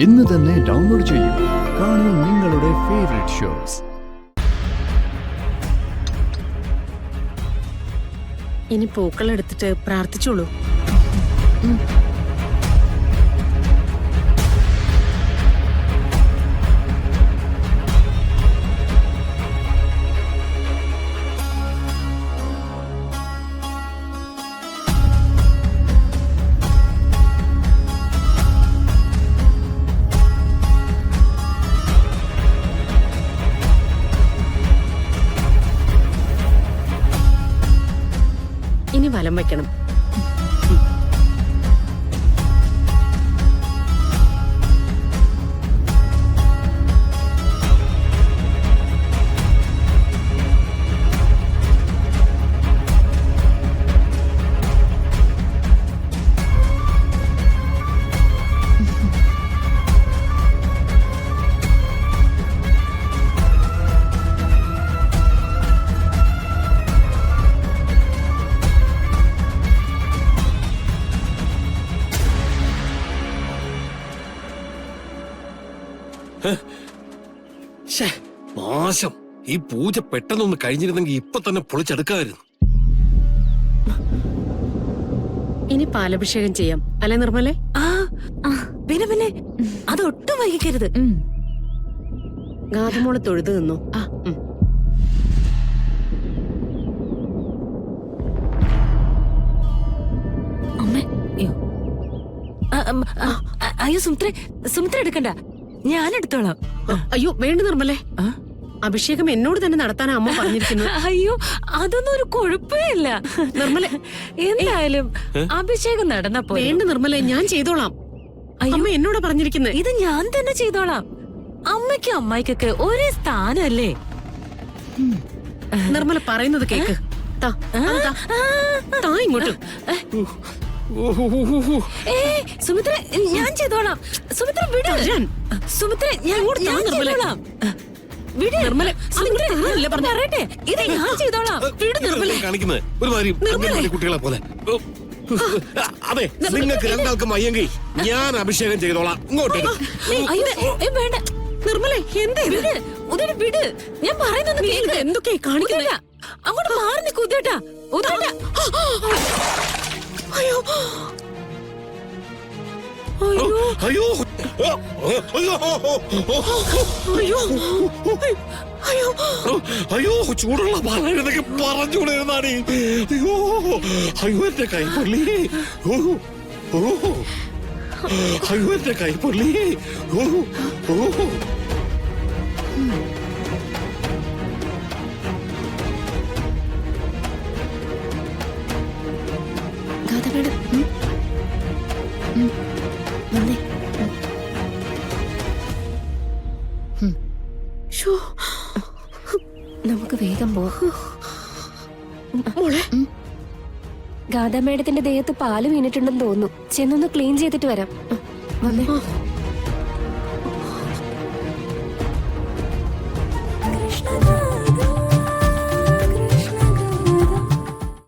ഇന്ന് തന്നെ ഡൗൺലോഡ് ചെയ്യൂ. കാണൂ നിങ്ങളുടെ ഫേവറേറ്റ് ഷോസ്. ഇനി പൂക്കൾ എടുത്തിട്ട് പ്രാർത്ഥിച്ചോളൂ. ഇനി വലം വയ്ക്കണം. നാശം! ഈ പൂജ പെട്ടെന്നൊന്ന് കഴിഞ്ഞിരുന്നെങ്കിൽ ഇപ്പൊ തന്നെ പൊളിച്ചെടുക്കാമായിരുന്നു. ഇനി പാലഭിഷേകം ചെയ്യാം അല്ലെ നിർമ്മലേ? പിന്നെ അതൊട്ടും വൈകിക്കരുത്. ഗാതമോളെ തൊഴുതു നിന്നു. അമ്മേ, അയ്യോ സുമിത്ര എടുക്കണ്ട, ഞാൻ എടുത്തോളാം. അയ്യോ വേണ്ട നിർമ്മലേ, അഭിഷേകം എന്നോട് തന്നെ നടത്താനാ അമ്മ പറഞ്ഞിരിക്കുന്നു. അയ്യോ അതൊന്നും ഒരു കുഴപ്പമില്ല നിർമ്മല. എന്തായാലും അഭിഷേകം നടന്നപ്പോ വേണ്ട നിർമ്മലേ, ഞാൻ ചെയ്തോളാം. അമ്മ എന്നോട് പറഞ്ഞിരിക്കുന്നത്. ഇത് ഞാൻ തന്നെ ചെയ്തോളാം. അമ്മയ്ക്കും അമ്മായിക്കൊക്കെ ഒരേ സ്ഥാനല്ലേ. നിർമ്മല പറയുന്നത് കേക്ക്. ഇങ്ങോട്ട്. സുമിത്ര ഞാൻ ചെയ്തോളാം. സുമിത്ര വിട്. സുമിത്ര ഞാൻ ചെയ്തോളാം. വിട് നിർമ്മല. പറയട്ടെ, ഇത് ഞാൻ ചെയ്തോളാം. വിട് നിർമ്മല. കാണിക്കുന്നത് ഒരുമാതിരി കുട്ടികളെ പോലെ. അതെ, നിങ്ങൾക്ക് രണ്ടാൾക്കും വയ്യെങ്കിൽ ഞാൻ അഭിഷേകം ചെയ്തോളാം. ഇങ്ങോട്ട് വേണ്ട നിർമ്മല. എന്താ വിട്. ഞാൻ പറയുന്നത് എന്തൊക്കെയാ കാണിക്കില്ല. അങ്ങോട്ട് മാറി നിൽക്കൂ. ഉദേട്ടാ. അയ്യോ അയ്യോ അയ്യോ അയ്യോ ചൂടുള്ള പാലെന്നൊക്കെ പറഞ്ഞുകൊണ്ടിരുന്നാണ്. അയ്യോ അയ്യോ എന്റെ കൈ പൊള്ളി. അയ്യോ എന്റെ കൈ പൊള്ളി. നമുക്ക് വേഗം പോവാം. ഗാഥാ മേഡത്തിന്റെ ദേഹത്ത് പാല് വീണിട്ടുണ്ടെന്ന് തോന്നുന്നു. ചെന്നൊന്ന് ക്ലീൻ ചെയ്തിട്ട് വരാം. വന്നേ.